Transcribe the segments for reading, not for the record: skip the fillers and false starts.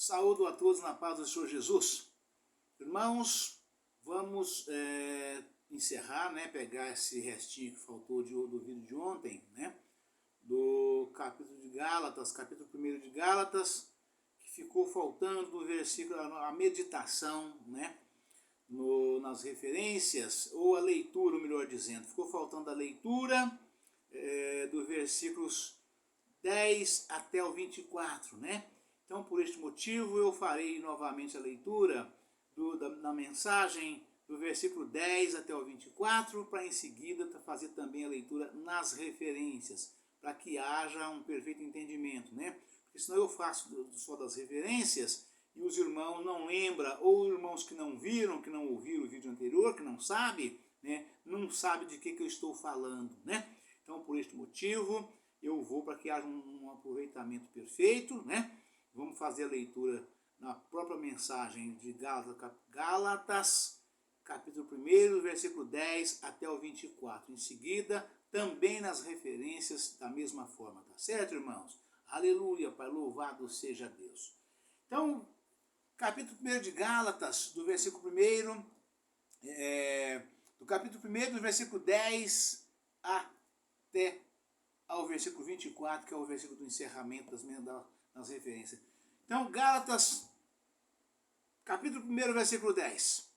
Saúdo a todos na paz do Senhor Jesus. Irmãos, vamos encerrar, pegar esse restinho que faltou do vídeo de ontem, do capítulo de Gálatas, capítulo 1 de Gálatas, que ficou faltando do versículo, a meditação, nas referências, ou a leitura, melhor dizendo. Ficou faltando a leitura do versículos 10 até o 24, Então, por este motivo, eu farei novamente a leitura da mensagem do versículo 10 até o 24, para em seguida fazer também a leitura nas referências, para que haja um perfeito entendimento, Porque senão eu faço só das referências e os irmãos não lembram, ou irmãos que não viram, que não ouviram o vídeo anterior, que não sabem, não sabem de que eu estou falando, Então, por este motivo, eu vou para que haja um aproveitamento perfeito, Vamos fazer a leitura na própria mensagem de Gálatas, capítulo 1, versículo 10 até o 24. Em seguida, também nas referências da mesma forma, tá certo, irmãos? Aleluia, Pai, louvado seja Deus. Então, capítulo 1 de Gálatas, do versículo 1, do capítulo 1, do versículo 10 até ao versículo 24, que é o versículo do encerramento das referências. Então, Gálatas, capítulo 1, versículo 10.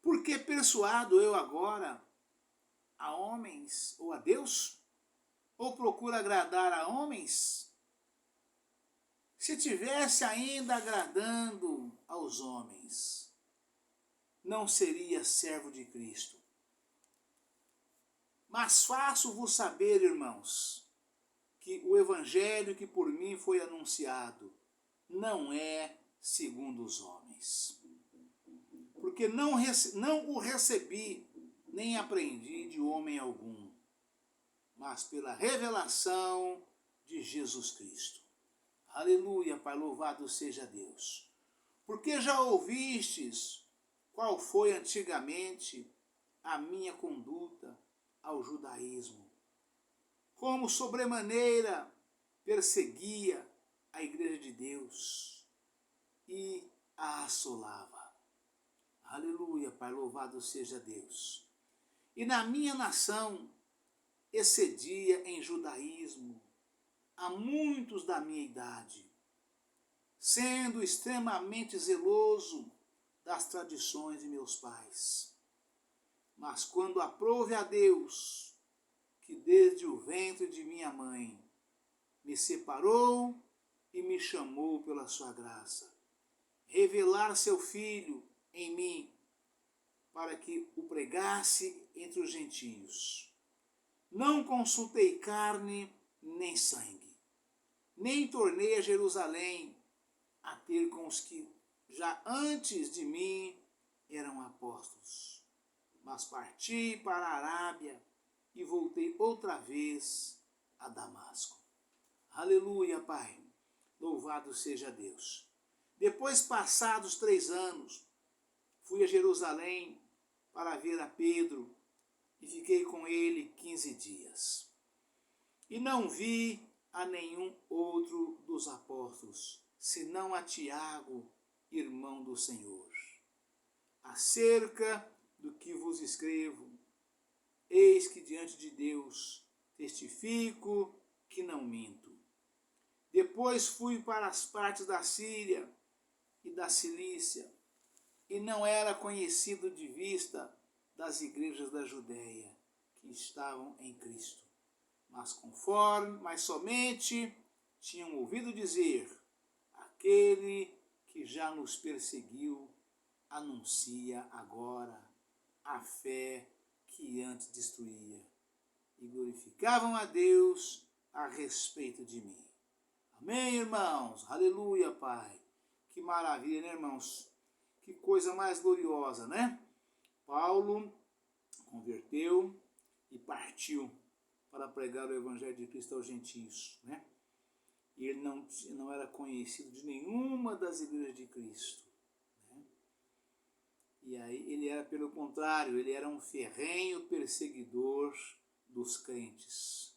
Porque persuado eu agora a homens ou a Deus? Ou procuro agradar a homens? Se tivesse ainda agradando aos homens, não seria servo de Cristo. Mas faço-vos saber, irmãos, que o evangelho que por mim foi anunciado não é segundo os homens. Porque não o recebi, nem aprendi de homem algum, mas pela revelação de Jesus Cristo. Aleluia, Pai, louvado seja Deus. Porque já ouvistes qual foi antigamente a minha conduta ao judaísmo, como sobremaneira perseguia a igreja de Deus e a assolava. Aleluia, Pai, louvado seja Deus. E na minha nação excedia em judaísmo a muitos da minha idade, sendo extremamente zeloso das tradições de meus pais. Mas quando aprouve a Deus, que desde o ventre de minha mãe me separou e me chamou pela sua graça, revelar seu Filho em mim, para que o pregasse entre os gentios. Não consultei carne nem sangue, nem tornei a Jerusalém a ter com os que já antes de mim eram apóstolos, mas parti para a Arábia e voltei outra vez a Damasco. Aleluia, Pai, louvado seja Deus. Depois, passados 3 anos, fui a Jerusalém para ver a Pedro e fiquei com ele 15 dias. E não vi a nenhum outro dos apóstolos, senão a Tiago, irmão do Senhor. Acerca do que vos escrevo, eis que diante de Deus testifico que não minto. Depois fui para as partes da Síria e da Cilícia, e não era conhecido de vista das igrejas da Judéia que estavam em Cristo, mas somente tinham ouvido dizer: aquele que já nos perseguiu anuncia agora a fé que antes destruía, e glorificavam a Deus a respeito de mim. Amém, irmãos? Aleluia, Pai. Que maravilha, irmãos? Que coisa mais gloriosa, Paulo converteu e partiu para pregar o evangelho de Cristo aos gentios, E ele não era conhecido de nenhuma das igrejas de Cristo, E aí ele era, pelo contrário, ele era um ferrenho perseguidor dos crentes.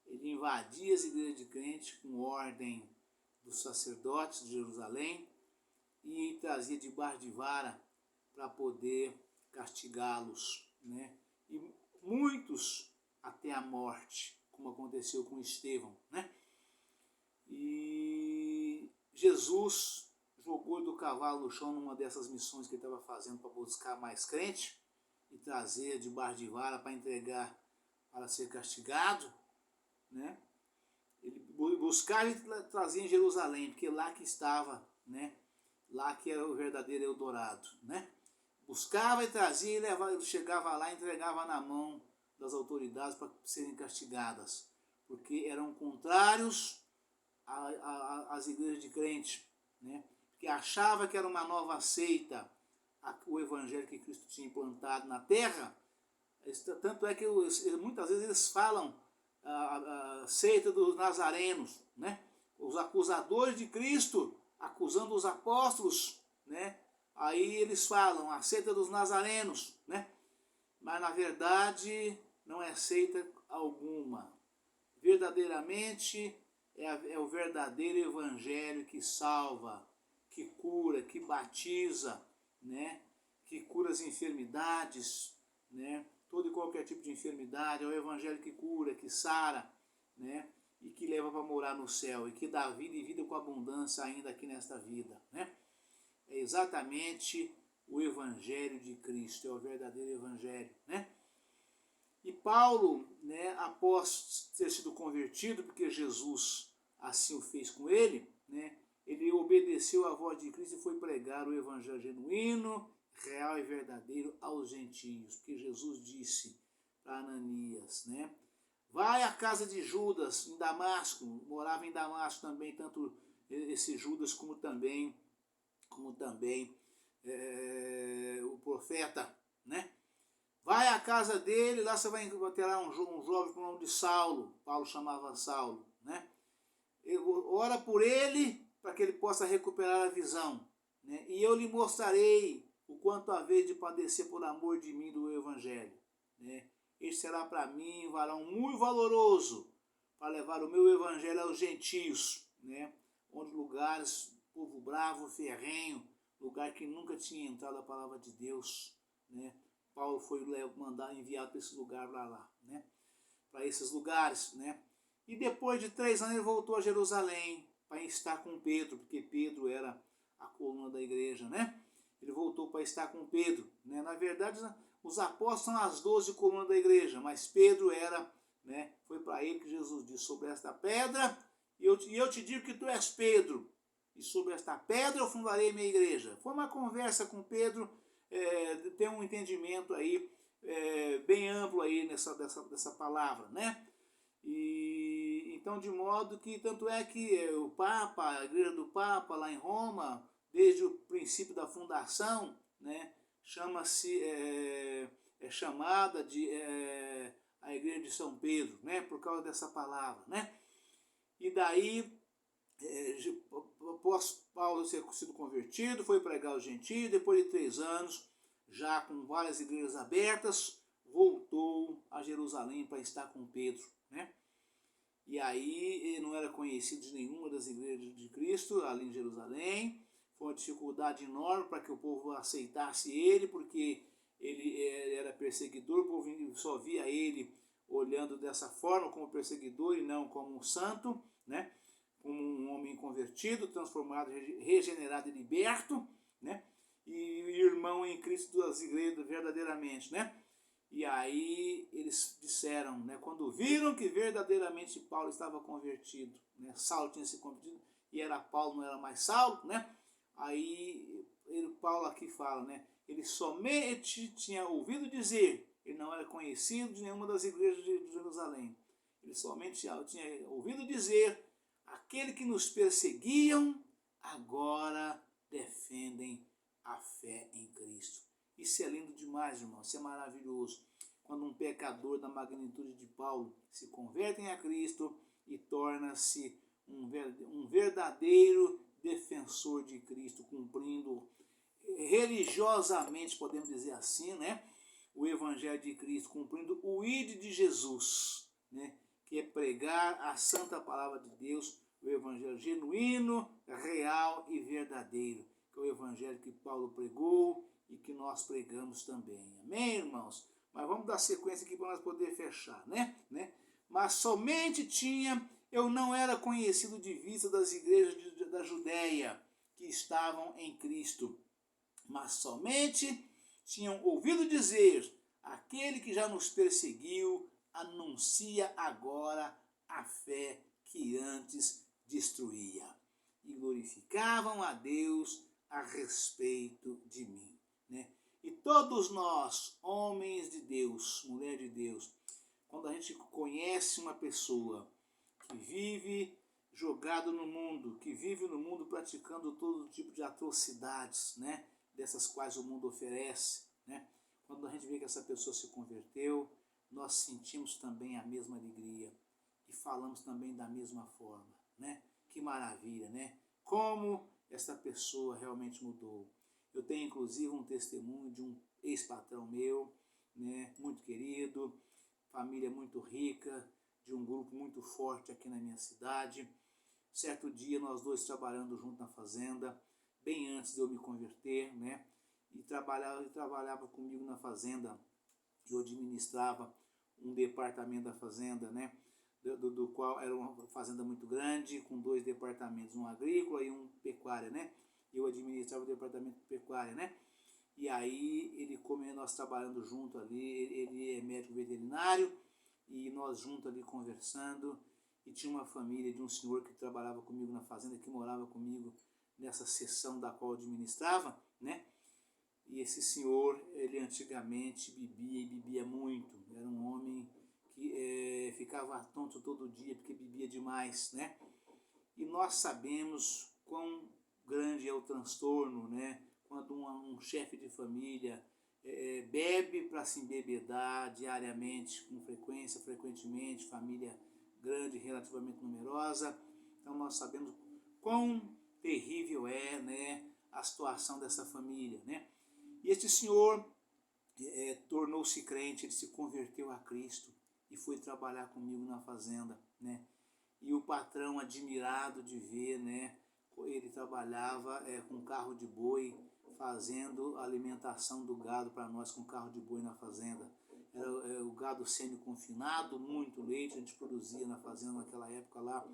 Ele invadia as igrejas de crentes com ordem dos sacerdotes de Jerusalém e trazia debaixo de vara para poder castigá-los, né? E muitos até a morte, como aconteceu com Estevão, né? E Jesus jogou do cavalo no chão numa dessas missões que ele estava fazendo para buscar mais crente e trazer debaixo de vara para entregar para ser castigado, né? Ele buscava e trazia em Jerusalém, porque lá que estava, né? Lá que era o verdadeiro Eldorado, né? Buscava e trazia e levava, ele chegava lá e entregava na mão das autoridades para serem castigadas, porque eram contrários às igrejas de crente, né? Que achava que era uma nova seita o evangelho que Cristo tinha implantado na terra. Tanto é que muitas vezes eles falam a seita dos nazarenos, né? Os acusadores de Cristo acusando os apóstolos, né? Aí eles falam a seita dos nazarenos, né? Mas na verdade não é seita alguma. Verdadeiramente é o verdadeiro evangelho que salva, que cura, que batiza, né? Que cura as enfermidades, né? Todo e qualquer tipo de enfermidade, é o evangelho que cura, que sara, né? E que leva para morar no céu, e que dá vida e vida com abundância ainda aqui nesta vida, né? É exatamente o evangelho de Cristo, é o verdadeiro evangelho, né? E Paulo, né, após ter sido convertido, porque Jesus assim o fez com ele, né, ele obedeceu à voz de Cristo e foi pregar o evangelho genuíno, real e verdadeiro aos gentios, porque Jesus disse para Ananias, né, vai à casa de Judas em Damasco, morava em Damasco também, tanto esse Judas como também o profeta, né? Vai à casa dele, lá você vai ter lá um jovem com o nome de Saulo, Paulo chamava Saulo, né? Ora por ele, para que ele possa recuperar a visão, né? E eu lhe mostrarei o quanto há vez de padecer por amor de mim do evangelho, né? Este será para mim um varão muito valoroso para levar o meu evangelho aos gentios, né? Onde lugares, povo bravo, ferrenho, lugar que nunca tinha entrado a palavra de Deus, né? Paulo foi enviado para esse lugar lá, né? Para esses lugares, né? E depois de 3 anos ele voltou a Jerusalém para estar com Pedro, porque Pedro era a coluna da igreja, né? Ele voltou para estar com Pedro, né? Na verdade, os apóstolos são as 12 colunas da igreja, mas Pedro era, né? Foi para ele que Jesus disse, sobre esta pedra, e eu te digo que tu és Pedro, e sobre esta pedra eu fundarei minha igreja. Foi uma conversa com Pedro, tem um entendimento aí bem amplo aí dessa palavra, né? E então, de modo que, tanto é que o Papa, a igreja do Papa lá em Roma, desde o princípio da fundação, né, é chamada de a igreja de São Pedro, né, por causa dessa palavra, né? E daí, após Paulo ter sido convertido, foi pregar aos gentios, depois de 3 anos, já com várias igrejas abertas, voltou a Jerusalém para estar com Pedro, né? E aí ele não era conhecido de nenhuma das igrejas de Cristo ali em Jerusalém. Foi uma dificuldade enorme para que o povo aceitasse ele, porque ele era perseguidor, o povo só via ele olhando dessa forma como perseguidor e não como um santo, né? Como um homem convertido, transformado, regenerado e liberto, né? E irmão em Cristo das igrejas verdadeiramente, né? E aí eles disseram, né, quando viram que verdadeiramente Paulo estava convertido, né, Saulo tinha se convertido e era Paulo, não era mais Saulo, né? Aí Paulo aqui fala, né, ele somente tinha ouvido dizer, ele não era conhecido de nenhuma das igrejas de Jerusalém, ele somente tinha ouvido dizer, aquele que nos perseguiam agora defendem a fé em Cristo. Isso é lindo demais, irmão, isso é maravilhoso. Quando um pecador da magnitude de Paulo se converte a Cristo e torna-se um verdadeiro defensor de Cristo, cumprindo religiosamente, podemos dizer assim, né, o evangelho de Cristo, cumprindo o ide de Jesus, né, que é pregar a santa palavra de Deus, o evangelho genuíno, real e verdadeiro, que é o evangelho que Paulo pregou e que nós pregamos também. Amém, irmãos? Mas vamos dar sequência aqui para nós poder fechar, né? Mas somente eu não era conhecido de vista das igrejas da Judéia que estavam em Cristo, mas somente tinham ouvido dizer: aquele que já nos perseguiu anuncia agora a fé que antes destruía. E glorificavam a Deus a respeito de mim. Né? E todos nós, homens de Deus, mulher de Deus, quando a gente conhece uma pessoa que vive jogado no mundo, que vive no mundo praticando todo tipo de atrocidades, né? Dessas quais o mundo oferece, né? Quando a gente vê que essa pessoa se converteu, nós sentimos também a mesma alegria e falamos também da mesma forma, né? Que maravilha, né? Como essa pessoa realmente mudou. Eu tenho inclusive um testemunho de um ex-patrão meu, né? Muito querido, família muito rica, de um grupo muito forte aqui na minha cidade. Certo dia nós dois trabalhando junto na fazenda, bem antes de eu me converter, né? E trabalhava comigo na fazenda. Eu administrava um departamento da fazenda, né? Do qual era uma fazenda muito grande, com 2 departamentos, um agrícola e um pecuária, né? Eu administrava o departamento de pecuária, né? E aí, como nós trabalhando junto ali, ele é médico veterinário, e nós juntos ali conversando, e tinha uma família de um senhor que trabalhava comigo na fazenda, que morava comigo nessa seção da qual eu administrava, né? E esse senhor, ele antigamente bebia e bebia muito, era um homem que ficava tonto todo dia porque bebia demais, né? E nós sabemos quão grande é o transtorno, né? Quando um chefe de família bebe para se embebedar diariamente, com frequência, frequentemente, família grande, relativamente numerosa. Então nós sabemos quão terrível é, né, a situação dessa família, né? E este senhor tornou-se crente, ele se converteu a Cristo e foi trabalhar comigo na fazenda, né? E o patrão, admirado de ver, né, ele trabalhava com carro de boi, fazendo a alimentação do gado para nós com carro de boi na fazenda. Era o gado semi-confinado, muito leite, a gente produzia na fazenda naquela época lá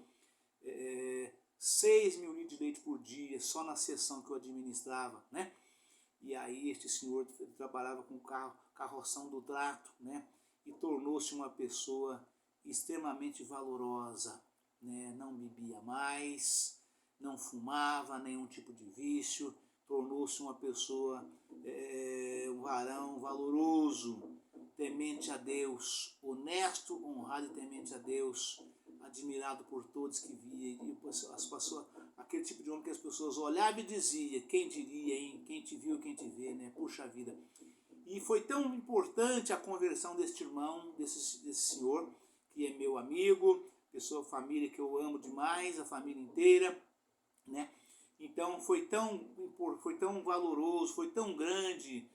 6 mil litros de leite por dia, só na seção que eu administrava, né? E aí este senhor trabalhava com carroção do trato, né? E tornou-se uma pessoa extremamente valorosa, né? Não bebia mais, não fumava, nenhum tipo de vício, tornou-se uma pessoa, um varão valoroso, temente a Deus, honesto, honrado e temente a Deus, admirado por todos que via, e aquele tipo de homem que as pessoas olhavam e diziam: quem diria, hein? Quem te viu, quem te vê, né? Puxa vida. E foi tão importante a conversão deste irmão, desse senhor, que é meu amigo, pessoa, família que eu amo demais, a família inteira, né? Então foi tão valoroso, foi tão grande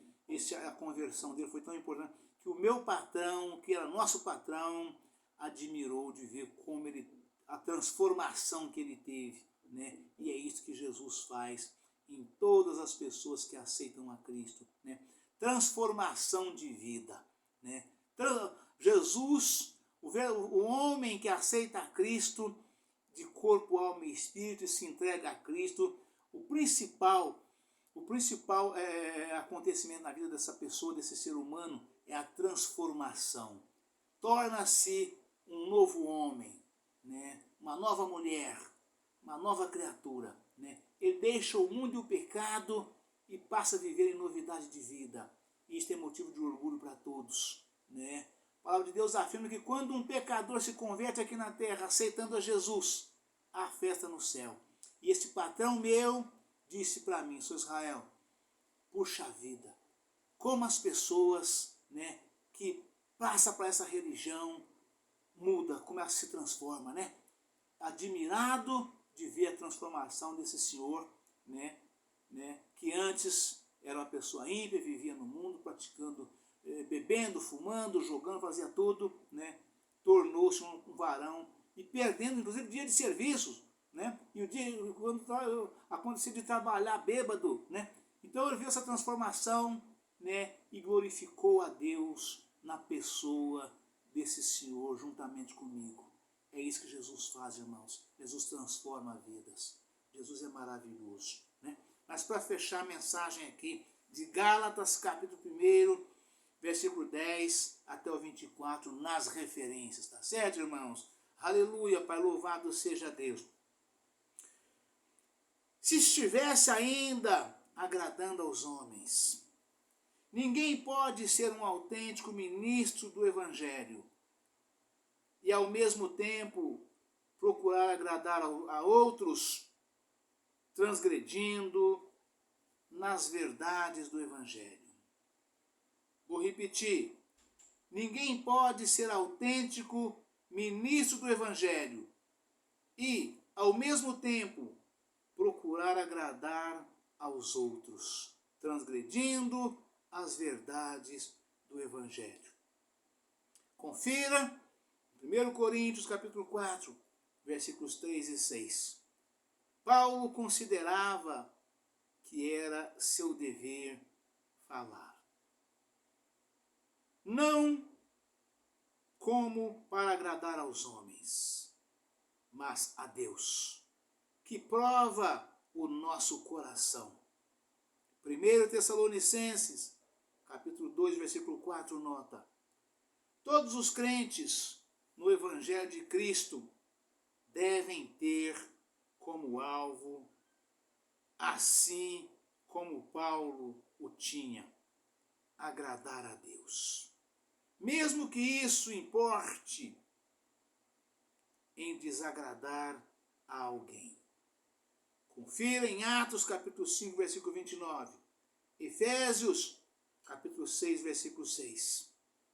a conversão dele, foi tão importante, que o meu patrão, que era nosso patrão, admirou de ver como a transformação que ele teve, né? E é isso que Jesus faz em todas as pessoas que aceitam a Cristo, né? Transformação de vida, né? Jesus, o homem que aceita a Cristo de corpo, alma e espírito e se entrega a Cristo, o principal acontecimento na vida dessa pessoa, desse ser humano, é a transformação. Torna-se um novo homem, né? Uma nova mulher, uma nova criatura, né? Ele deixa o mundo e o pecado e passa a viver em novidade de vida. E isso é motivo de orgulho para todos, né? A palavra de Deus afirma que quando um pecador se converte aqui na terra, aceitando a Jesus, há festa no céu. E esse patrão meu disse para mim: sou Israel, puxa vida, como as pessoas, né, que passam para essa religião muda, como ela se transforma, né? Admirado de ver a transformação desse senhor, né, que antes era uma pessoa ímpia, vivia no mundo, praticando, bebendo, fumando, jogando, fazia tudo, né? Tornou-se um varão e perdendo, inclusive, dia de serviços, né? E o dia, quando aconteceu de trabalhar bêbado, né? Então ele viu essa transformação, né? E glorificou a Deus na pessoa desse senhor juntamente comigo. É isso que Jesus faz, irmãos. Jesus transforma vidas. Jesus é maravilhoso, né? Mas para fechar a mensagem aqui, de Gálatas, capítulo 1, versículo 10 até o 24, nas referências, tá certo, irmãos? Aleluia, Pai, louvado seja Deus. Se estivesse ainda agradando aos homens, ninguém pode ser um autêntico ministro do Evangelho e ao mesmo tempo procurar agradar a outros, transgredindo nas verdades do Evangelho. Vou repetir. Ninguém pode ser autêntico ministro do Evangelho e, ao mesmo tempo, procurar agradar aos outros, transgredindo as verdades do Evangelho. Confira 1 Coríntios capítulo 4, versículos 3 e 6. Paulo considerava que era seu dever falar. Não como para agradar aos homens, mas a Deus, que prova o nosso coração. 1 Tessalonicenses, capítulo 2, versículo 4, nota: todos os crentes no Evangelho de Cristo devem ter como alvo, assim como Paulo o tinha, agradar a Deus. Mesmo que isso importe em desagradar a alguém. Confira em Atos capítulo 5, versículo 29. Efésios capítulo 6, versículo 6.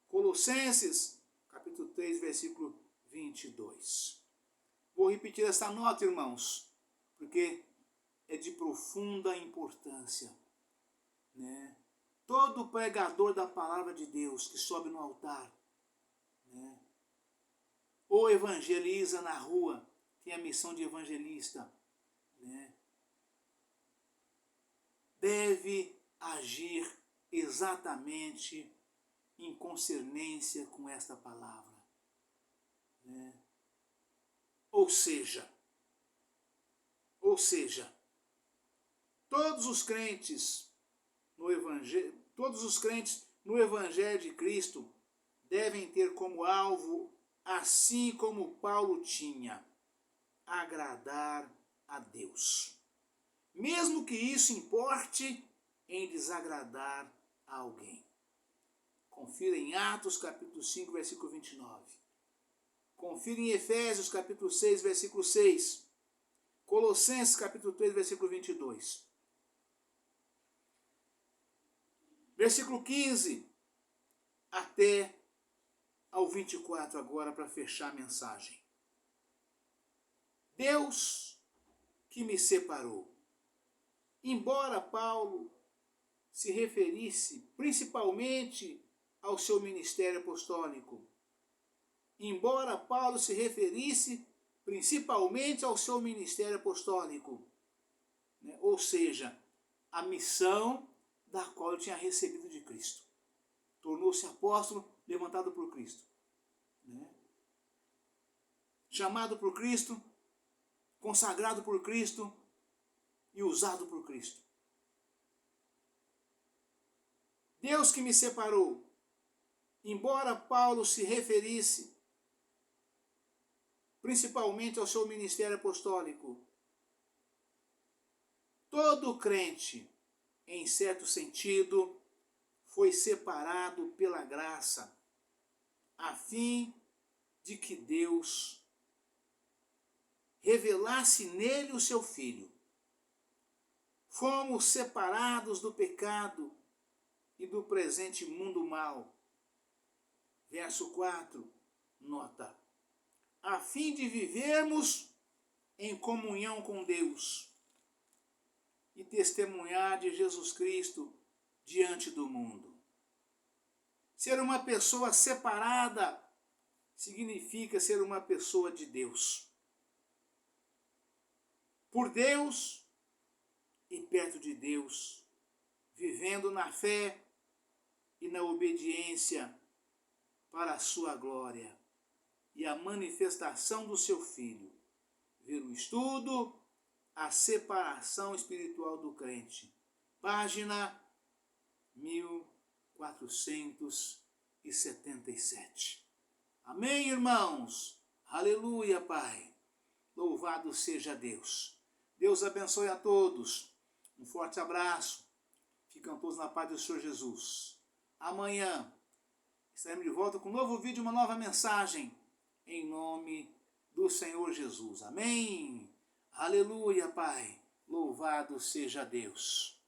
Colossenses capítulo 3, versículo 22. Vou repetir essa nota, irmãos, porque é de profunda importância, né? Todo pregador da palavra de Deus que sobe no altar, né, ou evangeliza na rua, tem a missão de evangelista, né, deve agir exatamente em concernência com esta palavra, né? Ou seja, todos os crentes no Evangelho de Cristo devem ter como alvo, assim como Paulo tinha, agradar a Deus. Mesmo que isso importe em desagradar a alguém. Confira em Atos capítulo 5, versículo 29. Confira em Efésios capítulo 6, versículo 6. Colossenses capítulo 3, versículo 22. Versículo 15 até ao 24 agora, para fechar a mensagem. Deus que me separou. Embora Paulo se referisse principalmente ao seu ministério apostólico, embora Paulo se referisse principalmente ao seu ministério apostólico, né? Ou seja, a missão da qual ele tinha recebido de Cristo. Tornou-se apóstolo levantado por Cristo, né? Chamado por Cristo, consagrado por Cristo e usado por Cristo. Deus que me separou. Embora Paulo se referisse principalmente ao seu ministério apostólico, todo crente, em certo sentido, foi separado pela graça, a fim de que Deus revelasse nele o seu Filho. Fomos separados do pecado e do presente mundo mau. Verso 4, nota: a fim de vivermos em comunhão com Deus e testemunhar de Jesus Cristo diante do mundo. Ser uma pessoa separada significa ser uma pessoa de Deus. por Deus e perto de Deus, vivendo na fé e na obediência para a sua glória e a manifestação do seu Filho. Ver o estudo, a separação espiritual do crente. Página 1477. Amém, irmãos? Aleluia, Pai. Louvado seja Deus. Deus abençoe a todos. Um forte abraço. Ficam todos na paz do Senhor Jesus. Amanhã estaremos de volta com um novo vídeo, uma nova mensagem. Em nome do Senhor Jesus. Amém. Aleluia, Pai. Louvado seja Deus.